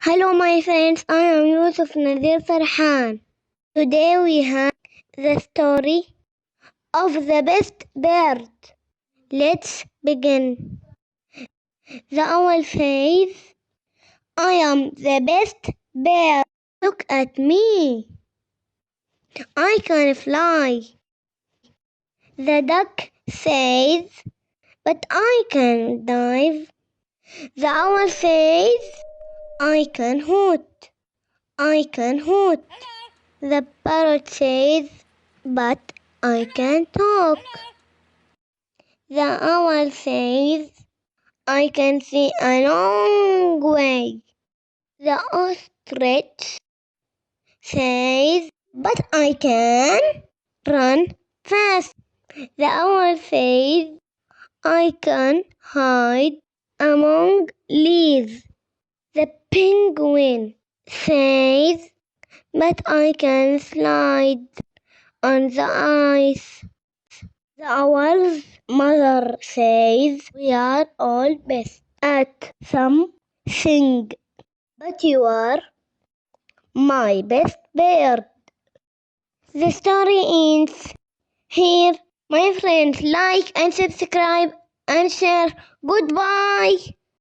Hello my friends, I am Yousof In. Today we have the story of the best bird. Let's begin. The owl says, I am the best bird. Look at me. I can fly. The duck says, but I can dive. The owl says, I can hoot. I can hoot. The parrot says, but I can talk. The owl says, I can see a long way. The ostrich says, but I can run fast. The owl says, I can hide among leaves. The penguin says, but I can slide on the ice. The owl's mother says, we are all best at something, but you are my best bird. The story ends here. My friends, like and subscribe and share. Goodbye.